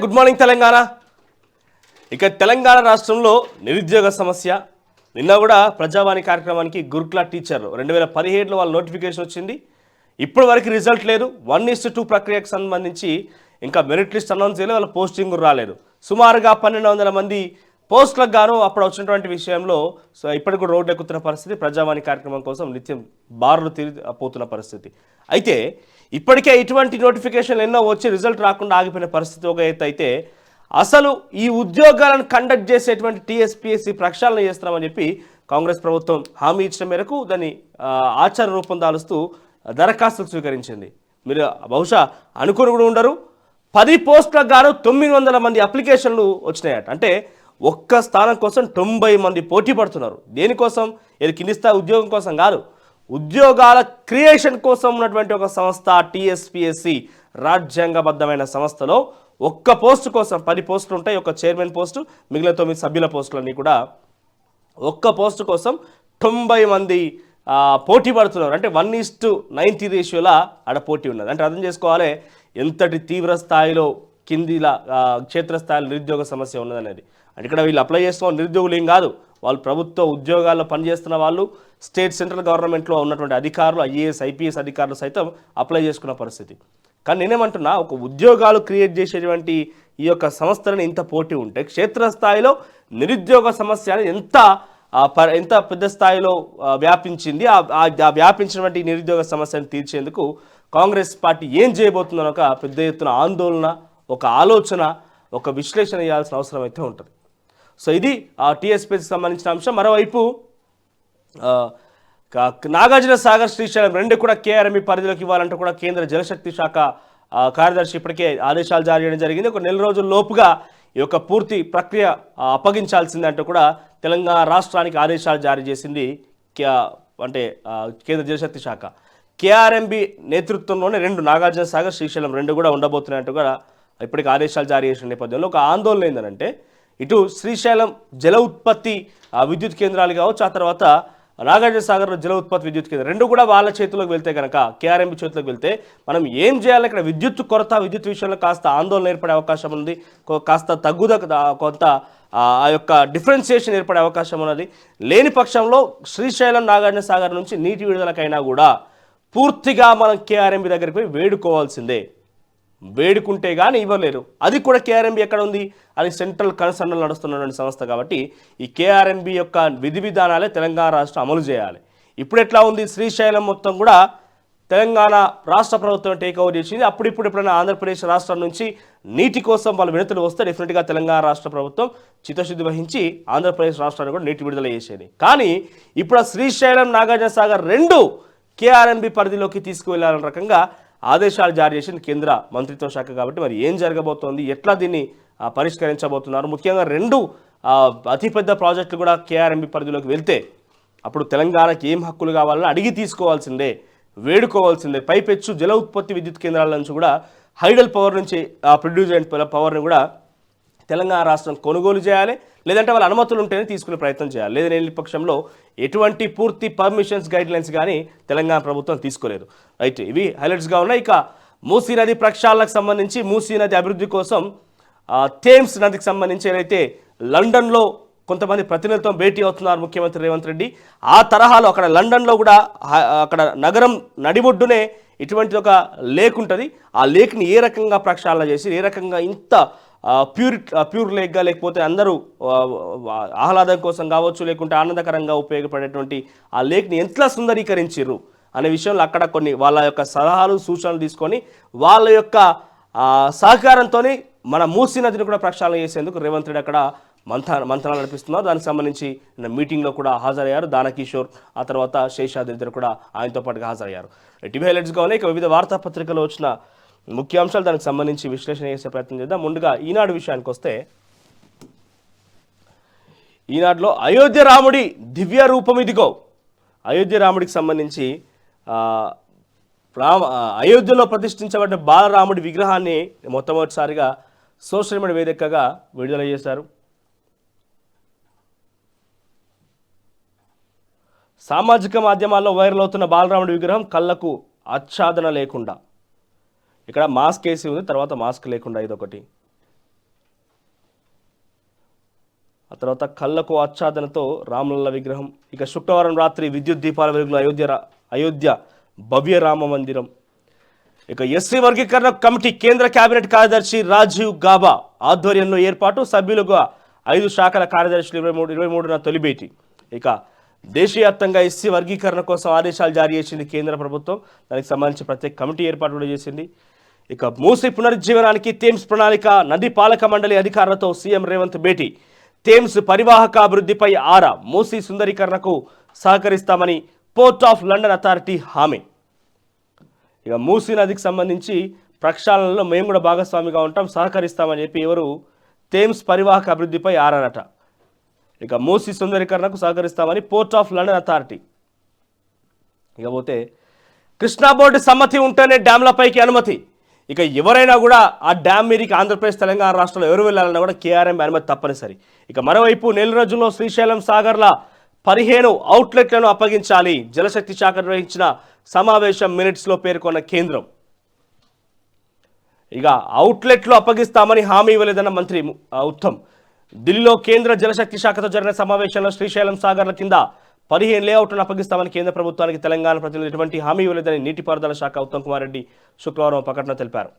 Good morning Telangana. ఇక తెలంగాణ రాష్ట్రంలో నిరుద్యోగ సమస్య. నిన్న కూడా ప్రజావాణి కార్యక్రమానికి గురుకుల టీచర్ 2017లో వాళ్ళ నోటిఫికేషన్ వచ్చింది. ఇప్పటి వరకు రిజల్ట్ లేదు. 1:2 ప్రక్రియకు సంబంధించి ఇంకా మెరిట్ లిస్ట్ అనౌన్స్ చేయలేదు, వాళ్ళ పోస్టింగ్ రాలేదు. సుమారుగా 1200 మంది పోస్టులకు గాను అప్పుడు వచ్చినటువంటి విషయంలో ఇప్పటికి కూడా రోడ్డు ఎక్కుతున్న పరిస్థితి. ప్రజావాణి కార్యక్రమం కోసం నిత్యం బారులు తిరిగిపోతున్న పరిస్థితి. అయితే ఇప్పటికే ఇటువంటి నోటిఫికేషన్లు ఎన్నో వచ్చి రిజల్ట్ రాకుండా ఆగిపోయిన పరిస్థితి ఒక ఎత్తు అయితే, అసలు ఈ ఉద్యోగాలను కండక్ట్ చేసేటువంటి టీఎస్పీఎస్సీ ప్రక్షాళన చేస్తున్నామని చెప్పి కాంగ్రెస్ ప్రభుత్వం హామీ ఇచ్చిన మేరకు దాన్ని ఆచార రూపం దాలుస్తూ దరఖాస్తులు స్వీకరించింది. మీరు బహుశా అనుకుని కూడా ఉండరు, 10 పోస్టులకు గాను 900 మంది అప్లికేషన్లు వచ్చినాయట. అంటే ఒక్క స్థానం కోసం 90 మంది పోటీ పడుతున్నారు. దేనికోసం? ఇది కింది స్థాయి ఉద్యోగం కోసం కాదు, ఉద్యోగాల క్రియేషన్ కోసం ఉన్నటువంటి ఒక సంస్థ టీఎస్పీఎస్సీ. రాజ్యాంగబద్ధమైన సంస్థలో ఒక్క పోస్టు కోసం 10 పోస్టులు ఉంటాయి. ఒక చైర్మన్ పోస్టు, మిగిలిన 9 సభ్యుల పోస్టులన్నీ కూడా ఒక్క పోస్టు కోసం 90 మంది పోటీ పడుతున్నారు. అంటే 1:90 రేషియోలా ఆడ పోటీ ఉన్నది. అంటే అర్థం చేసుకోవాలి ఎంతటి తీవ్ర స్థాయిలో కిందిలా క్షేత్రస్థాయిలో నిరుద్యోగ సమస్య ఉన్నదనేది. అంటే ఇక్కడ వీళ్ళు అప్లై చేస్తున్న నిరుద్యోగులు ఏం కాదు, వాళ్ళు ప్రభుత్వ ఉద్యోగాల్లో పనిచేస్తున్న వాళ్ళు, స్టేట్ సెంట్రల్ గవర్నమెంట్లో ఉన్నటువంటి అధికారులు, ఐఏఎస్ ఐపీఎస్ అధికారులు సైతం అప్లై చేసుకున్న పరిస్థితి. కానీ నేనేమంటున్నా, ఒక ఉద్యోగాలు క్రియేట్ చేసేటువంటి ఈ యొక్క సంస్థలను ఇంత పోటీ ఉంటే క్షేత్రస్థాయిలో నిరుద్యోగ సమస్య ఎంత పెద్ద స్థాయిలో వ్యాపించింది. ఆ వ్యాపించినటువంటి నిరుద్యోగ సమస్యను తీర్చేందుకు కాంగ్రెస్ పార్టీ ఏం చేయబోతుందని ఒక పెద్ద ఎత్తున ఆందోళన, ఒక ఆలోచన, ఒక విశ్లేషణ చేయాల్సిన అవసరం అయితే ఉంటుంది. సో ఇది టీఎస్పీఎస్సీకి సంబంధించిన అంశం. మరోవైపు నాగార్జున సాగర్, శ్రీశైలం 2 కూడా కేఆర్ఎంబీ పరిధిలోకి ఇవ్వాలంటూ కూడా కేంద్ర జలశక్తి శాఖ కార్యదర్శి ఇప్పటికే ఆదేశాలు జారీ చేయడం జరిగింది. ఒక నెల రోజుల లోపుగా ఈ యొక్క పూర్తి ప్రక్రియ అప్పగించాల్సిందే అంటూ కూడా తెలంగాణ రాష్ట్రానికి ఆదేశాలు జారీ చేసింది అంటే కేంద్ర జలశక్తి శాఖ. కేఆర్ఎంబీ నేతృత్వంలోనే 2 నాగార్జున సాగర్, శ్రీశైలం 2 కూడా ఉండబోతున్నాయంటూ కూడా ఇప్పటికి ఆదేశాలు జారీ చేసిన నేపథ్యంలో ఒక ఆందోళన ఏంటంటే, ఇటు శ్రీశైలం జల ఉత్పత్తి విద్యుత్ కేంద్రాలు కావచ్చు, ఆ తర్వాత నాగార్జున సాగర్లో జల ఉత్పత్తి విద్యుత్ కేంద్రం 2 కూడా వాళ్ళ చేతిలోకి వెళ్తే కనుక, కేఆర్ఎంబీ చేతిలోకి వెళ్తే మనం ఏం చేయాలి? ఇక్కడ విద్యుత్ కొరత, విద్యుత్ విషయంలో కాస్త ఆందోళన ఏర్పడే అవకాశం ఉంది, కాస్త కొంత ఆ యొక్క డిఫరెన్సియేషన్ ఏర్పడే అవకాశం ఉన్నది. లేని పక్షంలో శ్రీశైలం నాగార్జున సాగర్ నుంచి నీటి విడుదలకైనా కూడా పూర్తిగా మనం కేఆర్ఎంబీ దగ్గరికి పోయి వేడుకోవాల్సిందే. వేడుకుంటే కానీ ఇవ్వలేరు. అది కూడా కేఆర్ఎంబీ ఎక్కడ ఉంది? అది సెంట్రల్ కన్సర్న్లు నడుస్తున్నటువంటి సంస్థ కాబట్టి ఈ కేఆర్ఎంబీ యొక్క విధి విధానాలే తెలంగాణ రాష్ట్రం అమలు చేయాలి. ఇప్పుడు ఎట్లా ఉంది? శ్రీశైలం మొత్తం కూడా తెలంగాణ రాష్ట్ర ప్రభుత్వం టేక్ ఓవర్ చేసింది. అప్పుడిప్పుడు ఎప్పుడైనా ఆంధ్రప్రదేశ్ రాష్ట్రం నుంచి నీటి కోసం వాళ్ళ వినతులు వస్తే డెఫినెట్గా తెలంగాణ రాష్ట్ర ప్రభుత్వం చిత్తశుద్ధి వహించి ఆంధ్రప్రదేశ్ రాష్ట్రాన్ని కూడా నీటి విడుదల చేసేది. కానీ ఇప్పుడు శ్రీశైలం నాగార్జున సాగర్ 2 కేఆర్ఎంబీ పరిధిలోకి తీసుకువెళ్లాలన్న రకంగా ఆదేశాలు జారీ చేసింది కేంద్ర మంత్రిత్వ శాఖ. కాబట్టి మరి ఏం జరగబోతోంది, ఎట్లా దీన్ని పరిష్కరించబోతున్నారు? ముఖ్యంగా 2 అతిపెద్ద ప్రాజెక్టులు కూడా కేఆర్ఎంబీ పరిధిలోకి వెళ్తే అప్పుడు తెలంగాణకి ఏం హక్కులు కావాలని అడిగి తీసుకోవాల్సిందే, వేడుకోవాల్సిందే. పైపెచ్చు జల ఉత్పత్తి విద్యుత్ కేంద్రాల నుంచి కూడా హైడల్ పవర్ నుంచి ప్రొడ్యూస్ అయిన పవర్ని కూడా తెలంగాణ రాష్ట్రం కొనుగోలు చేయాలి, లేదంటే వాళ్ళ అనుమతులు ఉంటేనే తీసుకునే ప్రయత్నం చేయాలి. లేదని పక్షంలో ఎటువంటి పూర్తి పర్మిషన్స్ గైడ్లైన్స్ కానీ తెలంగాణ ప్రభుత్వం తీసుకోలేదు. రైట్, ఇవి హైలైట్స్గా ఉన్నాయి. ఇక మూసీ నది ప్రక్షాళనకు సంబంధించి, మూసీ నది అభివృద్ధి కోసం థేమ్స్ నదికి సంబంధించి ఏదైతే లండన్లో కొంతమంది ప్రతినిధులతో భేటీ అవుతున్నారు ముఖ్యమంత్రి రేవంత్ రెడ్డి, ఆ తరహాలో అక్కడ లండన్లో కూడా అక్కడ నగరం నడిబొడ్డునే ఇటువంటి ఒక లేక్ ఉంటుంది. ఆ లేక్ని ఏ రకంగా ప్రక్షాళన చేసి, ఏ రకంగా ఇంత ప్యూర్ లేక్గా, లేకపోతే అందరూ ఆహ్లాదం కోసం కావచ్చు, లేకుంటే ఆనందకరంగా ఉపయోగపడేటువంటి ఆ లేక్ని ఎంత సుందరీకరించారు అనే విషయంలో అక్కడ కొన్ని వాళ్ళ యొక్క సలహాలు, సూచనలు తీసుకొని వాళ్ళ యొక్క సహకారంతో మన మూసీ నదిని కూడా ప్రక్షాళన చేసేందుకు రేవంత్ రెడ్డి అక్కడ మంథనాలు నడిపిస్తున్నారు. దానికి సంబంధించి మీటింగ్లో కూడా హాజరయ్యారు దానకిషోర్, ఆ తర్వాత శేషాద్రి ఇద్దరు కూడా ఆయనతో పాటుగా హాజరయ్యారు. టీవీ హైలైట్స్గా ఉన్నాయి. ఇక వివిధ వార్తాపత్రికలో వచ్చిన ముఖ్యాంశాలు, దానికి సంబంధించి విశ్లేషణ చేసే ప్రయత్నం చేద్దాం. ముందుగా ఈనాడు విషయానికి వస్తే, ఈనాడులో అయోధ్య రాముడి దివ్య రూపం ఇదిగో. అయోధ్య రాముడికి సంబంధించి అయోధ్యలో ప్రతిష్ఠించబడ్డ బాలరాముడి విగ్రహాన్ని మొట్టమొదటిసారిగా సోషల్ మీడియా వేదికగా విడుదల చేశారు. సామాజిక మాధ్యమాల్లో వైరల్ అవుతున్న బాలరాముడి విగ్రహం కళ్ళకు ఆచ్ఛాదన లేకుండా, ఇక్కడ మాస్క్ వేసి ఉంది, తర్వాత మాస్క్ లేకుండా ఇదొకటి. ఆ తర్వాత కళ్ళకు ఆచ్ఛాదనతో రామలల్ల విగ్రహం. ఇక శుక్రవారం రాత్రి విద్యుత్ దీపాల వెలుగులో అయోధ్య భవ్య రామ మందిరం. ఇక ఎస్సీ వర్గీకరణ కమిటీ కేంద్ర కేబినెట్ కార్యదర్శి రాజీవ్ గాబా ఆధ్వర్యంలో ఏర్పాటు, సభ్యులుగా 5 శాఖల కార్యదర్శులు 23న తొలి భేటీ. ఇక దేశవ్యాప్తంగా ఎస్సీ వర్గీకరణ కోసం ఆదేశాలు జారీ చేసింది కేంద్ర ప్రభుత్వం. దానికి సంబంధించి ప్రత్యేక కమిటీ ఏర్పాటు కూడా చేసింది. ఇక మూసి పునరుజ్జీవనానికి థేమ్స్ ప్రణాళిక, నది పాలక మండలి అధికారులతో సీఎం రేవంత్ భేటీ. థేమ్స్ పరివాహక అభివృద్ధిపై ఆరా, మూసీ సుందరీకరణకు సహకరిస్తామని పోర్ట్ ఆఫ్ లండన్ అథారిటీ హామీ. ఇక మూసీ నదికి సంబంధించి ప్రక్షాళనలో మేము కూడా భాగస్వామిగా ఉంటాం, సహకరిస్తామని చెప్పి ఎవరు థేమ్స్ పరివాహక అభివృద్ధిపై ఆరారట. ఇక మూసీ సుందరీకరణకు సహకరిస్తామని పోర్ట్ ఆఫ్ లండన్ అథారిటీ. ఇకపోతే కృష్ణా బోర్డు సమ్మతి ఉంటేనే డ్యాంలపైకి అనుమతి. ఇక ఎవరైనా కూడా ఆ డ్యామ్ మీదకి ఆంధ్రప్రదేశ్ తెలంగాణ రాష్ట్రంలో ఎవరు వెళ్ళాలన్నా కూడా కేఆర్ఎం అనుమతి తప్పనిసరి. ఇక మరోవైపు నెల రోజుల్లో శ్రీశైలం సాగర్ల 15 అవుట్లెట్లను అప్పగించాలి. జలశక్తి శాఖ నిర్వహించిన సమావేశం మినిట్స్లో పేర్కొన్న కేంద్రం. ఇక అవుట్లెట్లు అప్పగిస్తామని హామీ ఇవ్వలేదన్న మంత్రి ఉత్తమ్. ఢిల్లీలో కేంద్ర జలశక్తి శాఖతో జరిగిన సమావేశంలో శ్రీశైలం సాగర్ల కింద 15 లేఅవుట్లను అప్పగిస్తామని కేంద్ర ప్రభుత్వానికి తెలంగాణ ప్రతినిధులు ఎటువంటి హామీ ఇవ్వలేదని నీటిపారుదల శాఖ ఉత్తమ్ కుమార్ రెడ్డి శుక్రవారం ప్రకటన తెలిపారు.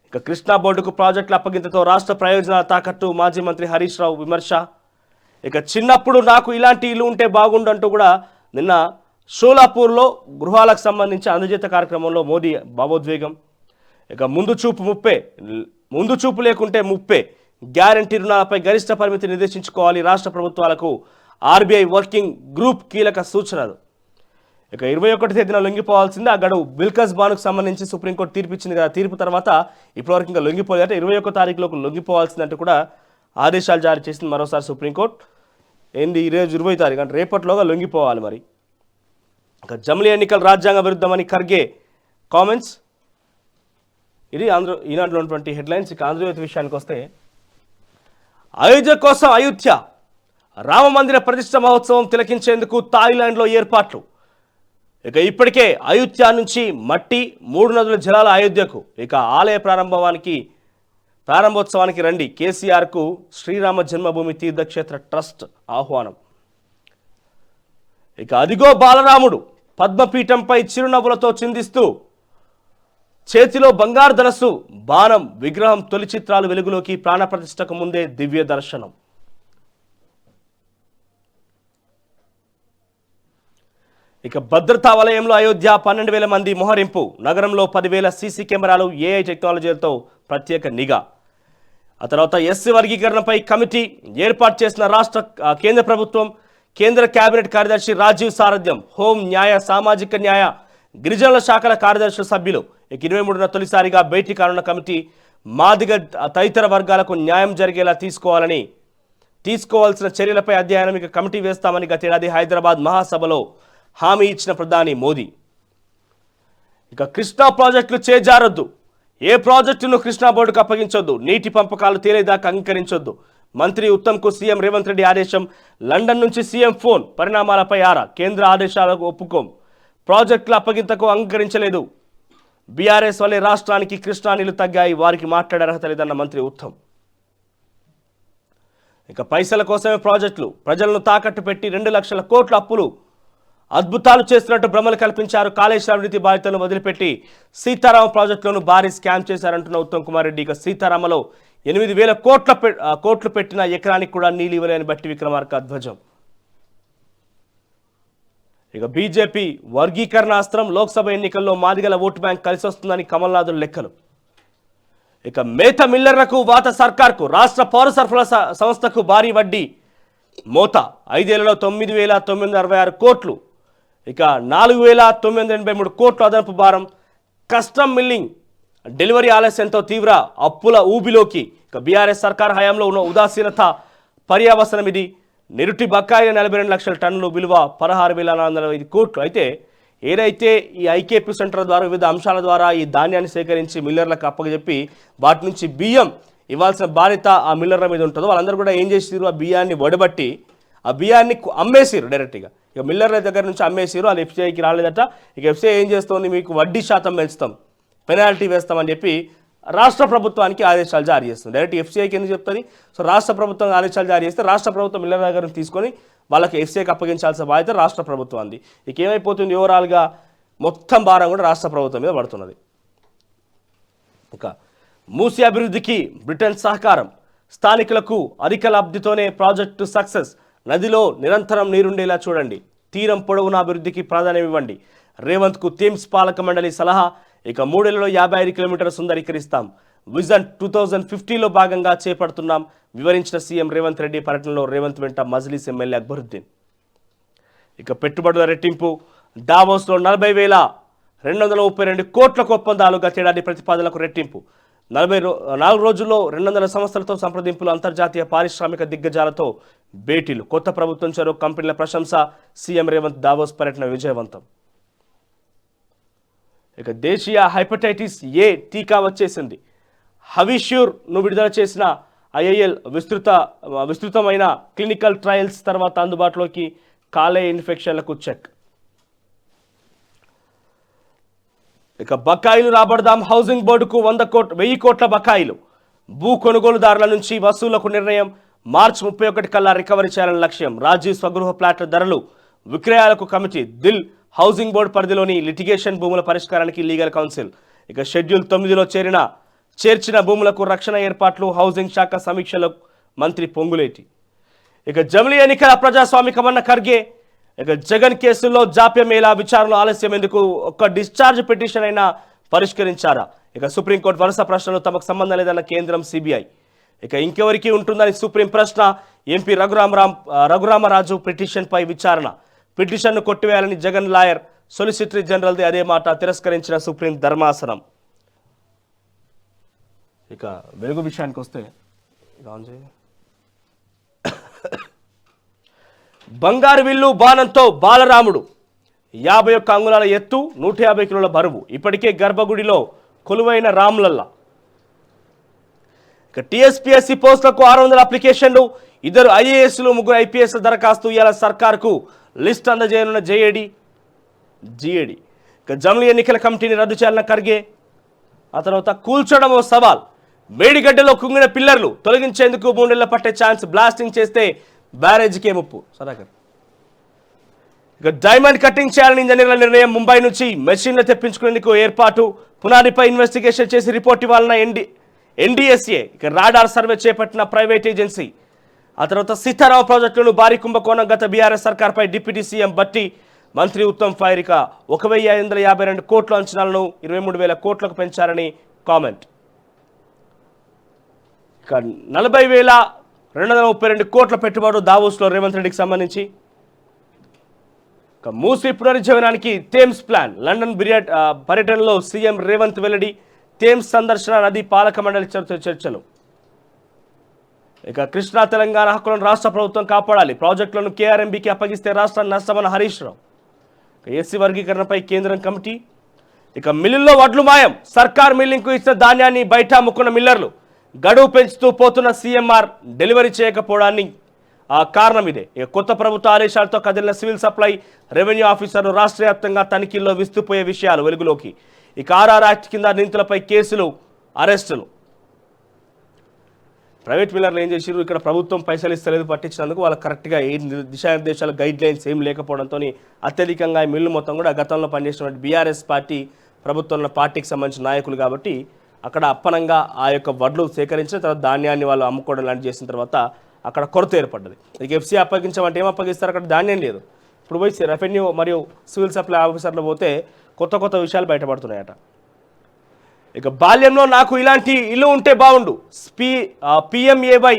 ఇక కృష్ణా బోర్డుకు ప్రాజెక్టుల అప్పగింతతో రాష్ట్ర ప్రయోజనాల తాకట్టు మాజీ మంత్రి హరీష్ రావు విమర్శ. ఇక చిన్నప్పుడు నాకు ఇలాంటి ఇల్లు ఉంటే బాగుండంటూ కూడా నిన్న షోలాపూర్లో గృహాలకు సంబంధించి అందజేత కార్యక్రమంలో మోదీ భావోద్వేగం. ఇక ముందు చూపు లేకుంటే ముప్పే, గ్యారంటీ రుణాలపై గరిష్ట పరిమితి నిర్దేశించుకోవాలి రాష్ట్ర ప్రభుత్వాలకు ఆర్బీఐ వర్కింగ్ గ్రూప్ కీలక సూచనలు. ఇక 21 తేదీన లొంగిపోవాల్సింది. ఆ గడువు బిల్కస్ బానుకు సంబంధించి సుప్రీంకోర్టు తీర్పు ఇచ్చింది కదా. తీర్పు తర్వాత ఇప్పటివరకు ఇంకా లొంగిపోలేదంటే 21 తారీఖులోకి లొంగిపోవాల్సిందంటే కూడా ఆదేశాలు జారీ చేసింది మరోసారి సుప్రీంకోర్టు. ఏంది ఈరోజు 20 తారీఖు అంటే రేపటిలోగా లొంగిపోవాలి మరి. ఇక జమిలీ ఎన్నికలు రాజ్యాంగ విరుద్ధమని ఖర్గే కామెంట్స్. ఇది ఈనాడులో ఉన్నటువంటి హెడ్లైన్స్. ఇక ఆంధ్రజ్యోతి విషయానికి వస్తే అయోధ్య కోసం అయోధ్య రామ మందిర ప్రతిష్ఠ మహోత్సవం తిలకించేందుకు థాయిలాండ్లో ఏర్పాట్లు. ఇక ఇప్పటికే అయోధ్య నుంచి మట్టి 3 నదుల జలాల అయోధ్యకు. ఇక ఆలయ ప్రారంభోత్సవానికి రండి, కేసీఆర్కు శ్రీరామ జన్మభూమి తీర్థక్షేత్ర ట్రస్ట్ ఆహ్వానం. ఇక అదిగో బాలరాముడు పద్మపీఠంపై చిరునవ్వులతో చిందిస్తూ చేతిలో బంగారు ధనస్సు బాణం విగ్రహం. తొలి చిత్రాలు వెలుగులోకి, ప్రాణప్రతిష్ఠకు ముందే దివ్య దర్శనం. ఇక భద్రతా వలయంలో అయోధ్య 12,000 మంది మోహరింపు. నగరంలో 10,000 సీసీ కెమెరాలు, ఏఐ టెక్నాలజీలతో ప్రత్యేక నిఘా. ఆ తర్వాత ఎస్సీ వర్గీకరణపై కమిటీ ఏర్పాటు చేసిన కేంద్ర ప్రభుత్వం. కేంద్ర కేబినెట్ కార్యదర్శి రాజీవ్ సారథ్యం. హోం, న్యాయ, సామాజిక న్యాయ, గిరిజనుల శాఖల కార్యదర్శుల సభ్యులు. ఇక 23న తొలిసారిగా భేటీ కానున్న కమిటీ మాదిగ తదితర వర్గాలకు న్యాయం జరిగేలా తీసుకోవాల్సిన చర్యలపై అధ్యయనం. ఇక కమిటీ వేస్తామని గతేడాది హైదరాబాద్ మహాసభలో హామీ ఇచ్చిన ప్రధాని మోదీ. ఇక కృష్ణా ప్రాజెక్టులు చేజారొద్దు, ఏ ప్రాజెక్టును కృష్ణా బోర్డుకు అప్పగించొద్దు, నీటి పంపకాలు తేలేదాకా అంగీకరించొద్దు. మంత్రి ఉత్తమ్కు సీఎం రేవంత్ రెడ్డి ఆదేశం. లండన్ నుంచి సీఎం ఫోన్. పరిణామాలపై ఆరా, కేంద్ర ఆదేశాలకు ఒప్పుకోం, ప్రాజెక్టుల అప్పగింతకు అంగీకరించలేదు. బీఆర్ఎస్ వల్లే రాష్ట్రానికి కృష్ణా నీళ్లు తగ్గాయి, వారికి మాట్లాడే అర్హత లేదన్న మంత్రి ఉత్తమ్. ఇక పైసల కోసమే ప్రాజెక్టులు, ప్రజలను తాకట్టు పెట్టి 2 లక్షల కోట్ల అప్పులు, అద్భుతాలు చేస్తున్నట్టు భ్రమలు కల్పించారు. కాళేశ్వరం అవినీతి బాధితులను వదిలిపెట్టి సీతారామ ప్రాజెక్టులను భారీ స్కామ్ చేశారంటున్న ఉత్తమ్ కుమార్ రెడ్డి. ఇక సీతారామలో 8,000 కోట్లు పెట్టిన ఎకరానికి కూడా నీళ్ళు ఇవ్వలేని బట్టి విక్రమార్క ధ్వజం. ఇక బీజేపీ వర్గీకరణ అస్త్రం. లోక్సభ ఎన్నికల్లో మాదిగల ఓటు బ్యాంక్ కలిసి వస్తుందని కమల్నాథుల లెక్కలు. ఇక మేత మిల్లర్లకు వాత సర్కార్కు, రాష్ట్ర పౌర సరఫరా సంస్థకు భారీ వడ్డీ మోత. 5 ఏళ్లలో 9,966 కోట్లు. ఇక 4,983 కోట్లు అదనపు భారం. కస్టమ్ మిల్లింగ్ డెలివరీ ఆలస్యంతో తీవ్ర అప్పుల ఊబిలోకి. ఇక బీఆర్ఎస్ సర్కార్ హయాంలో ఉన్న ఉదాసీనత పర్యావసనం ఇది. నిరుటి బకాయిల 42 లక్షల టన్నులు, విలువ 16,405 కోట్లు. అయితే ఏదైతే ఈ ఐకేపీ సెంటర్ ద్వారా వివిధ అంశాల ద్వారా ఈ ధాన్యాన్ని సేకరించి మిల్లర్లకు అప్పగజెప్పి వాటి నుంచి బియ్యం ఇవ్వాల్సిన బాధ్యత ఆ మిల్లర్ల మీద ఉంటుందో వాళ్ళందరూ కూడా ఏం చేసిరు, ఆ బియ్యాన్ని వడబట్టి ఆ బియ్యాన్ని అమ్మేసిరు డైరెక్ట్గా. ఇక మిల్లర్ల దగ్గర నుంచి అమ్మేసిరు. అది ఎఫ్సీఐకి రాలేదట. ఇక ఎఫ్సీఐ ఏం చేస్తుంది, మీకు వడ్డీ శాతం పెంచుతాం, పెనాల్టీ వేస్తామని చెప్పి రాష్ట్ర ప్రభుత్వానికి ఆదేశాలు జారీ చేస్తుంది. డైరెక్ట్ ఎఫ్సీఐకి ఎందుకు చెప్తుంది? సో రాష్ట్ర ప్రభుత్వం ఆదేశాలు జారీ చేస్తే రాష్ట్ర ప్రభుత్వం మిల్లర్ దగ్గర తీసుకొని వాళ్ళకి ఎఫ్సీఐకి అప్పగించాల్సిన బాధ్యత రాష్ట్ర ప్రభుత్వాన్ని. ఇక ఏమైపోతుంది, ఓవరాల్గా మొత్తం భారం కూడా రాష్ట్ర ప్రభుత్వం మీద పడుతున్నది. ఇక మూసీ అభివృద్ధికి బ్రిటన్ సహకారం, స్థానికులకు అధిక లబ్ధితోనే ప్రాజెక్టు సక్సెస్, నదిలో నిరంతరం నీరుండేలా చూడండి, తీరం పొడవున అభివృద్ధికి ప్రాధాన్యం ఇవ్వండి, రేవంత్కు థీమ్స్ పాలక మండలి సలహా. ఇక 3 ఏళ్లలో 55 కిలోమీటర్ల సుందరీకరిస్తాం, విజన్ 2050లో భాగంగా చేపడుతున్నాం, వివరించిన సీఎం రేవంత్ రెడ్డి. పర్యటనలో రేవంత్ వెంట మజ్లిస్ ఎమ్మెల్యే అక్బరుద్దీన్. ఇక పెట్టుబడుల రెట్టింపు, డావోస్లో 40,232 కోట్లకు ఒప్పందాలు, గతేడాది ప్రతిపాదనలకు రెట్టింపు, 4 రోజుల్లో 200 సంస్థలతో సంప్రదింపులు, అంతర్జాతీయ పారిశ్రామిక దిగ్గజాలతో భేటీలు, కొత్త ప్రభుత్వం చొరవ, కంపెనీల ప్రశంస, సీఎం రేవంత్ దావోస్ పర్యటన విజయవంతం. ఇక దేశీయ హెపటైటిస్ ఏ టీకా వచ్చేసింది. హవిష్యూర్ను విడుదల చేసిన ఐఐఎల్ విస్తృతమైన క్లినికల్ ట్రయల్స్ తర్వాత అందుబాటులోకి, కాలేయ ఇన్ఫెక్షన్లకు చెక్. ఇక బకాయిలు రాబడదాం, హౌసింగ్ బోర్డుకు 1,000 కోట్ల బకాయిలు, భూ కొనుగోలుదారుల నుంచి వసూళ్లకు నిర్ణయం, మార్చి 31 కల్లా రికవరీ చేయాలని లక్ష్యం, రాజీవ్ స్వగృహ ప్లాట్ల ధరలు విక్రయాలకు కమిటీ, దిల్ హౌసింగ్ బోర్డు పరిధిలోని లిటిగేషన్ భూముల పరిష్కారానికి లీగల్ కౌన్సిల్. ఇక షెడ్యూల్ 9లో చేర్చిన భూములకు రక్షణ ఏర్పాట్లు, హౌసింగ్ శాఖ సమీక్షలో మంత్రి పొంగులేటి. ఇక జమిలీ ఎన్నికల ప్రజాస్వామికమన్న ఖర్గే. ఇక జగన్ కేసుల్లో జాప్యమేలా, విచారణలో ఆలస్యం ఎందుకు, ఒక్క డిశ్చార్జ్ పిటిషన్ అయినా పరిష్కరించారా? ఇక సుప్రీంకోర్టు వరుస ప్రశ్నలు, తమకు సంబంధం లేదన్న కేంద్రం, సిబిఐ. ఇక ఇంకెవరికి ఉంటుందని సుప్రీం ప్రశ్న, ఎంపీ రఘురామరాజు పిటిషన్పై విచారణ, పిటిషన్ను కొట్టివేయాలని జగన్ లాయర్, సొలిసిటరీ జనరల్ది అదే మాట, తిరస్కరించిన సుప్రీం ధర్మాసనం. ఇక వెలుగు విషయానికి వస్తే, బంగారు విల్లు బాణంతో బాలరాముడు, 51 అంగుళాల ఎత్తు, 150 కిలోల బరువు, ఇప్పటికే గర్భగుడిలో కొలువైన రాములల్లా. ఇక టీఎస్పీఎస్సీ పోస్టులకు 600 అప్లికేషన్లు, 2 ఐఏఎస్లు, 3 ఐపీఎస్ దరఖాస్తు, ఇవాళ సర్కార్కు లిస్ట్ అందజేయనున్న జిఏడి. ఇక జమిలీ ఎన్నికల కమిటీని రద్దు చేయాలన్న ఖర్గే. ఆ తర్వాత కూల్చడం ఓ సవాల్, మేడిగడ్డలో కుంగిన పిల్లర్లు తొలగించేందుకు 3 నెలలు పట్టే ఛాన్స్, బ్లాస్టింగ్ చేస్తే బ్యారేజీకే ముప్పు. సదాకర్. ఇక డైమండ్ కట్టింగ్ చేయాలని ఇంజనీర్ల నిర్ణయం, ముంబై నుంచి మెషిన్లు తెప్పించుకునేందుకు ఏర్పాటు, పునాదిపై ఇన్వెస్టిగేషన్ చేసి రిపోర్ట్ ఇవ్వాలన్న ఎన్డీఎస్ఏ. ఇక రాడార్ సర్వే చేపట్టిన ప్రైవేట్ ఏజెన్సీ. ఆ తర్వాత సీతారామ ప్రాజెక్టులను భారీ కుంభకోణం, గత బీఆర్ఎస్ సర్కార్పై డిప్యూటీ సీఎం బట్టి, మంత్రి ఉత్తమ్ ఫైర్. ఇక 1,552 కోట్ల అంచనాలను 23,000 కోట్లకు పెంచారని కామెంట్. ఇక 40,232 కోట్ల పెట్టుబడులు దావోస్లో రేవంత్ రెడ్డికి సంబంధించి. ఇక మూసీ పునరుజ్జీవనానికి థేమ్స్ ప్లాన్, లండన్ పర్యటనలో సీఎం రేవంత్ వెల్లడి, థేమ్స్ సందర్శన, నది పాలక మండలి చర్చలు. ఇక కృష్ణా తెలంగాణ హక్కులను రాష్ట్ర ప్రభుత్వం కాపాడాలి, ప్రాజెక్టులను కేఆర్ఎంబీకి అప్పగిస్తే రాష్ట్రాన్ని నష్టమన్న హరీష్ రావు. ఎస్సీ వర్గీకరణపై కేంద్రం కమిటీ. ఇక మిల్లుల్లో వడ్లు మాయం, సర్కార్ మిల్లింగ్కు ఇచ్చిన ధాన్యాన్ని బయట అమ్ముకున్న మిల్లర్లు, గడువు పెంచుతూ పోతున్న సీఎంఆర్ డెలివరీ చేయకపోవడాన్ని కారణం ఇదే. ఇక కొత్త ప్రభుత్వ ఆదేశాలతో కదిలిన సివిల్ సప్లై, రెవెన్యూ ఆఫీసర్లు, రాష్ట్ర వ్యాప్తంగా తనిఖీల్లో విస్తుపోయే విషయాలు వెలుగులోకి. ఇక ఆర్ఆర్ యాక్ట్ కింద నిందితులపై కేసులు, అరెస్టులు. ప్రైవేట్ మిల్లర్లు ఏం చేసిరు, ఇక్కడ ప్రభుత్వం పైసలు ఇస్తలేదు, పట్టించినందుకు వాళ్ళకి కరెక్ట్గా ఏ దిశానిర్దేశాలు, గైడ్ లైన్స్ ఏం లేకపోవడంతో అత్యధికంగా ఈ మిల్లు మొత్తం కూడా గతంలో పనిచేసినటువంటి బీఆర్ఎస్ పార్టీ ప్రభుత్వంలో పార్టీకి సంబంధించిన నాయకులు కాబట్టి అక్కడ అప్పనంగా ఆ యొక్క వడ్లు సేకరించిన తర్వాత ధాన్యాన్ని వాళ్ళు అమ్ముకోవడం లాంటి చేసిన తర్వాత అక్కడ కొరత ఏర్పడ్డది. ఇక ఎఫ్సీ అప్పగించమంటే ఏం అప్పగిస్తారు, అక్కడ ధాన్యం లేదు. ఇప్పుడు పోయి రెవెన్యూ మరియు సివిల్ సప్లై ఆఫీసర్లు పోతే కొత్త విషయాలు బయటపడుతున్నాయట. ఇక బాల్యంలో నాకు ఇలాంటి ఇల్లు ఉంటే బాగుండు, పిఎంఏవై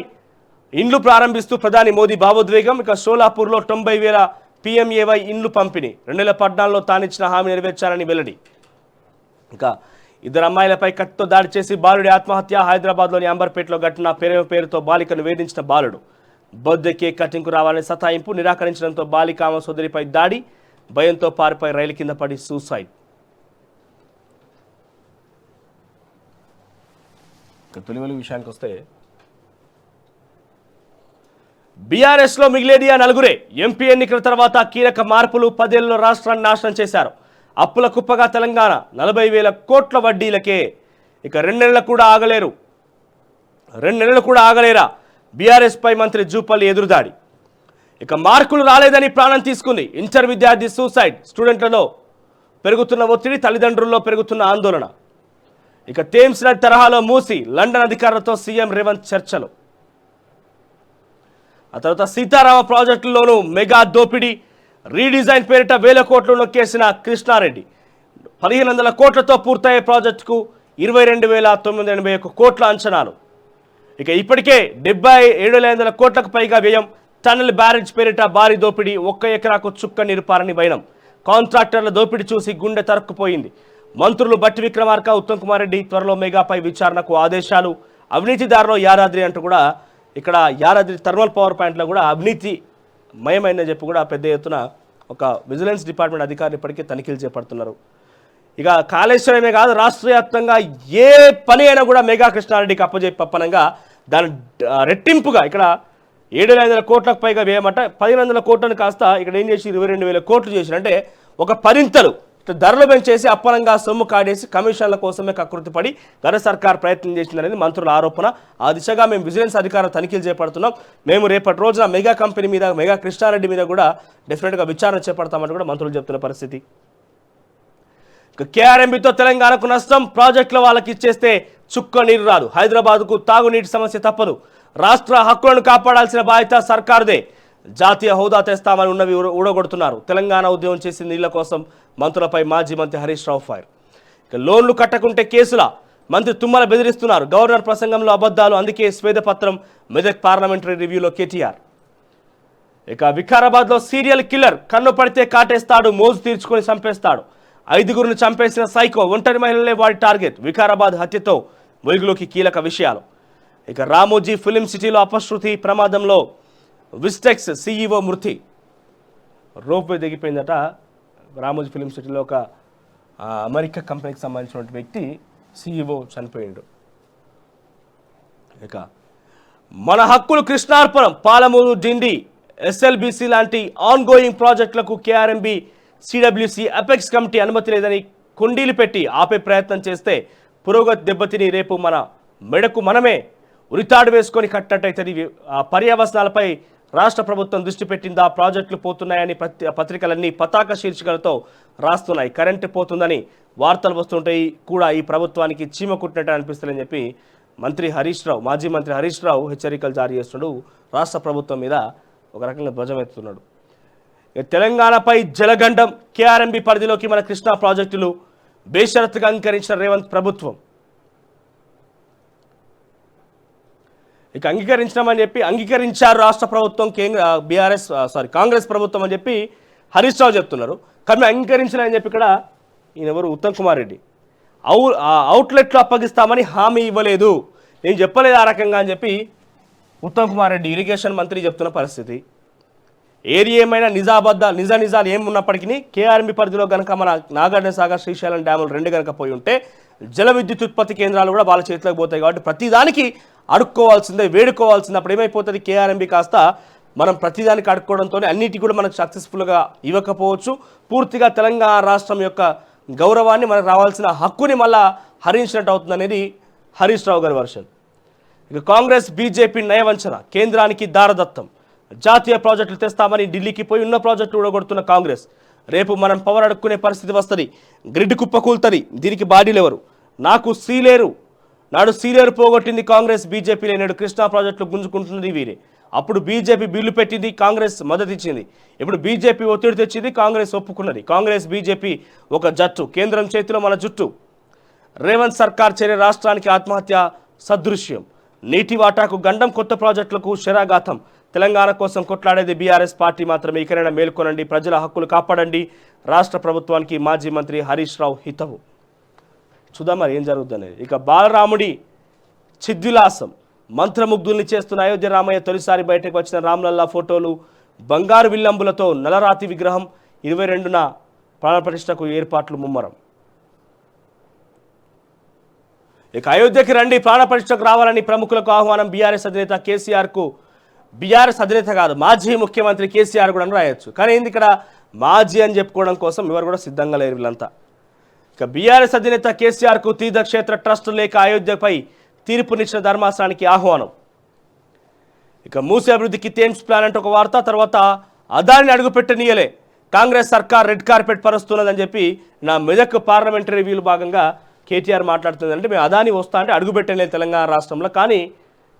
ఇండ్లు ప్రారంభిస్తూ ప్రధాని మోదీ భావోద్వేగం. ఇక షోలాపూర్లో 90,000 పిఎంఏవై ఇండ్లు పంపిణీ, 2014లో తానిచ్చిన హామీ నెరవేర్చాలని వెల్లడి. ఇక 2 అమ్మాయిలపై కత్తితో దాడి చేసి బాలుడి ఆత్మహత్య, హైదరాబాద్లోని అంబర్పేటలో ఘటన, పేరుతో బాలికను వేధించిన బాలుడు, బర్త్డే కేక్ కటింగ్కు రావాలని సతాయింపు, నిరాకరించడంతో బాలిక ఆమె సోదరిపై దాడి, భయంతో పారిపై రైలు కింద పడి సూసైడ్. తొలివెలు విషయానికి వస్తే, బీఆర్ఎస్లో మిగిలేది ఆ 4. ఎంపీ ఎన్నికల తర్వాత కీలక మార్పులు, 10 ఏళ్లలో రాష్ట్రాన్ని నాశనం చేశారు, అప్పుల కుప్పగా తెలంగాణ, 40,000 కోట్ల వడ్డీలకే. ఇక 2 నెలలు కూడా ఆగలేరు, 2 నెలలు కూడా ఆగలేరా బీఆర్ఎస్ పై మంత్రి జూపల్లి ఎదురుదాడి. ఇక మార్కులు రాలేదని ప్రాణం తీసుకుంది ఇంటర్ విద్యార్థి సూసైడ్. స్టూడెంట్లలో పెరుగుతున్న ఒత్తిడి, తల్లిదండ్రుల్లో పెరుగుతున్న ఆందోళన. ఇక థేమ్స్ నది తరహాలో మూసి లండన్ అధికారులతో సీఎం రేవంత్ చర్చలు. ఆ తర్వాత సీతారామ ప్రాజెక్టుల్లోనూ మెగా దోపిడీ, రీడిజైన్ పేరిట 1000 కోట్లు నొక్కేసిన కృష్ణారెడ్డి. 1500 కోట్లతో పూర్తయ్యే ప్రాజెక్టుకు 22,981 కోట్ల అంచనాలు. ఇక ఇప్పటికే 77,500 కోట్లకు పైగా వ్యయం. టన్నెల్ బ్యారేజ్ పేరిట భారీ దోపిడీ, 1 ఎకరాకు చుక్క నిరుపారని వైనం. కాంట్రాక్టర్ల దోపిడీ చూసి గుండె తరుక్కుపోయింది. మంత్రులు బట్టి విక్రమార్క, ఉత్తమ్ కుమార్ రెడ్డి త్వరలో మెగాపై విచారణకు ఆదేశాలు. అవినీతిదారులో యాదాద్రి అంటూ కూడా ఇక్కడ యాదాద్రి థర్మల్ పవర్ ప్లాంట్లో కూడా అవినీతి మయమైందని చెప్పి కూడా పెద్ద ఎత్తున ఒక విజిలెన్స్ డిపార్ట్మెంట్ అధికారులు ఇప్పటికే తనిఖీలు చేపడుతున్నారు. ఇక కాళేశ్వరమే కాదు, రాష్ట్ర వ్యాప్తంగా ఏ పని అయినా కూడా మెగా కృష్ణారెడ్డికి అప్పనంగా దాని రెట్టింపుగా ఇక్కడ 7,500 కోట్లకు పైగా వేయమంట. 1,500 కోట్లను కాస్త ఇక్కడ ఏం చేసి 22,000 కోట్లు చేసి, అంటే ఒక పరింతలు ధరలు పెంచేసి అప్పనంగా సొమ్ము కాడేసి కమిషన్ల కోసమే కకృతి పడి గత సర్కార్ ప్రయత్నం చేసిందనేది మంత్రుల ఆరోపణ. ఆ దిశగా మేము విజిలెన్స్ అధికారులు తనిఖీలు చేపడుతున్నాం. మేము రేపటి రోజున మెగా కంపెనీ మీద, మెగా కృష్ణారెడ్డి మీద కూడా డెఫినెట్గా విచారణ చేపడతామని కూడా మంత్రులు చెప్తున్న పరిస్థితి. కేఆర్ఎంబీతో తెలంగాణకు నష్టం, ప్రాజెక్టుల వాళ్ళకి ఇచ్చేస్తే చుక్క నీరు రాదు. హైదరాబాద్కు తాగునీటి సమస్య తప్పదు. రాష్ట్ర హక్కులను కాపాడాల్సిన బాధ్యత సర్కారుదే. జాతీయ హోదా తెస్తామని ఉన్నవి ఊడగొడుతున్నారు. తెలంగాణ ఉద్యమం చేసిన నీళ్ల కోసం మంత్రులపై మాజీ మంత్రి హరీష్ రావు ఫైర్. ఇక లోన్లు కట్టకుంటే కేసుల మంత్రి తుమ్మల బెదిరిస్తున్నారు. గవర్నర్ ప్రసంగంలో అబద్ధాలు, అందుకే స్వేదపత్రం. మెదక్ పార్లమెంటరీ రివ్యూలో కేటీఆర్. ఇక వికారాబాద్లో సీరియల్ కిల్లర్, కన్ను పడితే కాటేస్తాడు, మోజు తీర్చుకొని చంపేస్తాడు. 5గురిని చంపేసిన సైకో, ఒంటరి మహిళలే వాడి టార్గెట్. వికారాబాద్ హత్యతో వెలుగులోకి కీలక విషయాలు. ఇక రామోజీ ఫిలిం సిటీలో అపశృతి ప్రమాదంలో విస్టెక్స్ సీఈఓ మృతి. రోప్ దిగిపోయిందట. రామోజీ ఫిలిం సిటీలో ఒక అమెరికా కంపెనీకి సంబంధించినటువంటి వ్యక్తి సీఈఓ చనిపోయిండు. ఇక మన హక్కులు కృష్ణార్పణం, పాలమూరు, డిండి, ఎస్ఎల్బీసీ లాంటి ఆన్గోయింగ్ ప్రాజెక్టులకు కేఆర్ఎంబీ, సిడబ్ల్యూసీ, అపెక్స్ కమిటీ అనుమతి లేదని కుండీలు పెట్టి ఆపే ప్రయత్నం చేస్తే పురోగతి దెబ్బతిని రేపు మన మెడకు మనమే ఉరితాడు వేసుకొని కట్టినట్టయితే పర్యావసనాలపై రాష్ట్ర ప్రభుత్వం దృష్టి పెట్టిందా? ప్రాజెక్టులు పోతున్నాయని పత్రికలన్నీ పతాక శీర్షికలతో రాస్తున్నాయి. కరెంటు పోతుందని వార్తలు వస్తుంటాయి కూడా ఈ ప్రభుత్వానికి చీమ కుట్టినట్టు అనిపిస్తుందని చెప్పి మంత్రి హరీష్ రావు, మాజీ మంత్రి హరీష్ రావు హెచ్చరికలు జారీ చేస్తున్నాడు. రాష్ట్ర ప్రభుత్వం మీద ఒక రకంగా ధ్వజమెత్తుతున్నాడు. తెలంగాణపై జలగండం, కేఆర్ఎంబీ పరిధిలోకి మన కృష్ణా ప్రాజెక్టులు బేషరతుగా అంగీకరించిన రేవంత్ ప్రభుత్వం. ఇక అంగీకరించినామని చెప్పి అంగీకరించారు రాష్ట్ర ప్రభుత్వం, కాంగ్రెస్ ప్రభుత్వం అని చెప్పి హరీష్ రావు చెప్తున్నారు. కానీ అంగీకరించాలని చెప్పి ఇక్కడ ఈయన ఎవరు, ఉత్తమ్ కుమార్ రెడ్డి అవుట్లెట్లు అప్పగిస్తామని హామీ ఇవ్వలేదు, నేను చెప్పలేదు ఆ రకంగా అని చెప్పి ఉత్తమ్ కుమార్ రెడ్డి ఇరిగేషన్ మంత్రి చెప్తున్న పరిస్థితి. ఏది ఏమైనా నిజాలు ఏమున్నప్పటికీ కేఆర్ఎంబీ పరిధిలో కనుక మన నాగార్జున సాగర్, శ్రీశైలం డ్యాములు 2 కనుక పోయి ఉంటే జల విద్యుత్ ఉత్పత్తి కేంద్రాలు కూడా వాళ్ళ చేతిలోకి పోతాయి. కాబట్టి ప్రతిదానికి అడుక్కోవాల్సిందే, వేడుకోవాల్సిందే. అప్పుడు ఏమైపోతుంది, కేఆర్ఎంబీ కాస్త మనం ప్రతిదానికి అడుక్కోవడంతో అన్నిటి కూడా మనకు సక్సెస్ఫుల్గా ఇవ్వకపోవచ్చు. పూర్తిగా తెలంగాణ రాష్ట్రం యొక్క గౌరవాన్ని, మనకు రావాల్సిన హక్కుని మళ్ళా హరించినట్టు అవుతుంది అనేది హరీష్ రావు గారి వర్షన్. ఇక కాంగ్రెస్ బీజేపీ నయవంచన, కేంద్రానికి దారదత్తం. జాతీయ ప్రాజెక్టులు తెస్తామని ఢిల్లీకి పోయి ఉన్న ప్రాజెక్టులు ఊడగొడుతున్న కాంగ్రెస్. రేపు మనం పవర్ అడుక్కునే పరిస్థితి వస్తుంది, గ్రిడ్ కుప్పకూలుతుంది. దీనికి బాడీలు ఎవరు? నాడు సీలేరు పోగొట్టింది కాంగ్రెస్, బీజేపీ నేడు కృష్ణా ప్రాజెక్టులు గుంజుకుంటున్నది వీరే. అప్పుడు బీజేపీ బిల్లు పెట్టింది, కాంగ్రెస్ మద్దతు ఇచ్చింది. ఇప్పుడు బీజేపీ ఒత్తిడి తెచ్చింది, కాంగ్రెస్ ఒప్పుకున్నది. కాంగ్రెస్ బీజేపీ ఒక జట్టు, కేంద్రం చేతిలో మన జుట్టు. రేవంత్ సర్కార్ చర్య రాష్ట్రానికి ఆత్మహత్య సదృశ్యం. నీటి వాటాకు గండం, కొత్త ప్రాజెక్టులకు శరాఘాతం. తెలంగాణ కోసం కొట్లాడేది బీఆర్ఎస్ పార్టీ మాత్రమే. ఇకనైనా మేల్కొనండి, ప్రజల హక్కులు కాపాడండి. రాష్ట్ర ప్రభుత్వానికి మాజీ మంత్రి హరీష్ రావు హితవు. చూద్దాం మరి ఏం జరుగుతుంది. ఇక బాలరాముడి చిద్విలాసం, మంత్రముగ్ధుల్ని చేస్తున్న అయోధ్య రామయ్య. తొలిసారి బయటకు వచ్చిన రామ్లల్లా ఫోటోలు, బంగారు విల్లంబులతో నలరాతి విగ్రహం. 22న ప్రాణప్రతిష్ఠకు ఏర్పాట్లు ముమ్మరం. ఇక అయోధ్యకి రండి, ప్రాణప్రతిష్ఠకు రావాలని ప్రముఖులకు ఆహ్వానం. బీఆర్ఎస్ అధినేత కేసీఆర్కు, బీఆర్ఎస్ అధినేత కాదు మాజీ ముఖ్యమంత్రి కేసీఆర్ కూడా రాయొచ్చు. కానీ ఏంది ఇక్కడ మాజీ అని చెప్పుకోవడం కోసం ఎవరు కూడా సిద్ధంగా లేరు వీళ్ళంతా. ఇక బీఆర్ఎస్ అధినేత కేసీఆర్కు తీర్థక్షేత్ర ట్రస్ట్ లేక అయోధ్యపై తీర్పునిచ్చిన ధర్మాసనానికి ఆహ్వానం. ఇక మూసీ అభివృద్ధికి థేమ్స్ ప్లాన్ అంటే ఒక వార్త, తర్వాత అదానిని అడుగుపెట్టనీయలే కాంగ్రెస్ సర్కార్ రెడ్ కార్పెట్ పరుస్తున్నదని చెప్పి నా మెదక్ పార్లమెంటరీ రివ్యూలో భాగంగా కేటీఆర్ మాట్లాడుతుందంటే మేము అదాని వస్తా అంటే అడుగుపెట్టలేదు తెలంగాణ రాష్ట్రంలో, కానీ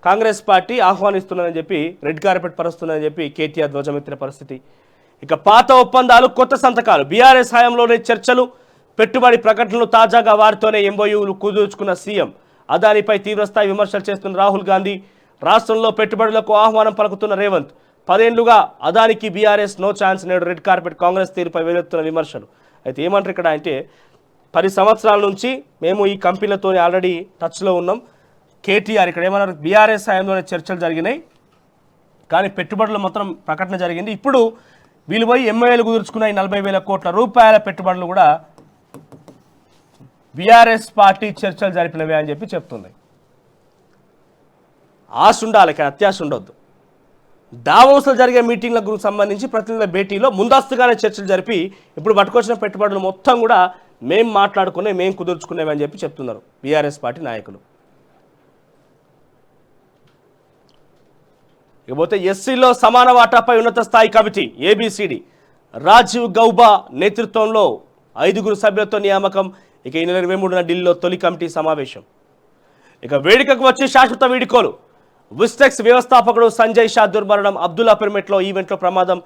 కాంగ్రెస్ పార్టీ ఆహ్వానిస్తున్నదని చెప్పి రెడ్ కార్పెట్ పరుస్తుందని చెప్పి కేటీఆర్ ధ్వజమెత్తిన పరిస్థితి. ఇక పాత ఒప్పందాలు కొత్త సంతకాలు, బీఆర్ఎస్ హయాంలోనే చర్చలు పెట్టుబడి ప్రకటనలు, తాజాగా వారితోనే ఎంఓయూలు కుదుర్చుకున్న సీఎం. అదానిపై తీవ్రస్థాయి విమర్శలు చేస్తున్న రాహుల్ గాంధీ, రాష్ట్రంలో పెట్టుబడులకు ఆహ్వానం పలుకుతున్న రేవంత్. 10 ఏళ్లుగా అదానికి బీఆర్ఎస్ నో ఛాన్స్, నేడు రెడ్ కార్పెట్ కాంగ్రెస్ తీరుపై వెలువెత్తున్న విమర్శలు. అయితే ఏమంటారు ఇక్కడ అంటే 10 సంవత్సరాల నుంచి మేము ఈ కంపెనీలతో ఆల్రెడీ టచ్లో ఉన్నాం. కేటీఆర్ ఇక్కడ ఏమన్నారు, బీఆర్ఎస్ హయాంలోనే చర్చలు జరిగినాయి కానీ పెట్టుబడులు మొత్తం ప్రకటన జరిగింది. ఇప్పుడు వీళ్ళు పోయి ఎంఓఏలు కుదుర్చుకున్న ఈ 40,000 కోట్ల రూపాయల పెట్టుబడులు కూడా బీఆర్ఎస్ పార్టీ చర్చలు జరిపినవే అని చెప్పి చెప్తుంది. ఆశ ఉండాలి కానీ అత్యాశ ఉండొద్దు. దావోస్లో జరిగే మీటింగ్లకు సంబంధించి ప్రతినిధుల భేటీలో ముందస్తుగానే చర్చలు జరిపి ఇప్పుడు పట్టుకొచ్చిన పెట్టుబడులు మొత్తం కూడా మేం మాట్లాడుకునే, మేం కుదుర్చుకునేవి అని చెప్పి చెప్తున్నారు బీఆర్ఎస్ పార్టీ నాయకులు. ఇకపోతే ఎస్సీలో సమాన వాటాపై ఉన్నత స్థాయి కమిటీ ఏబిసిడి రాజీవ్ గౌబా నేతృత్వంలో 5 సభ్యులతో నియామకం. ఇక ఈ నెల 23న ఢిల్లీలో తొలి కమిటీ సమావేశం. ఇక వేడుకకు వచ్చి శాశ్వత వీడుకోలు, విస్టెక్స్ వ్యవస్థాపకుడు సంజయ్ షా దుర్మరణం. అబ్దుల్లాపేర్మెట్లో ఈవెంట్లో ప్రమాదం,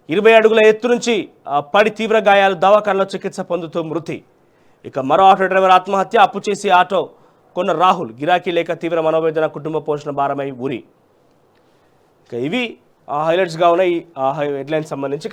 20 అడుగుల ఎత్తు నుంచి పడి తీవ్ర గాయాలు, దవాఖానలో చికిత్స పొందుతూ మృతి. ఇక మరో ఆటో డ్రైవర్ ఆత్మహత్య, అప్పు చేసి ఆటో కొన్న రాహుల్, గిరాకీ లేక తీవ్ర మనోవేదన, కుటుంబ పోషణ భారమై ఊరి. ఇక ఇవి హైలైట్స్గా ఉన్నాయి హెడ్లైన్స్ సంబంధించి.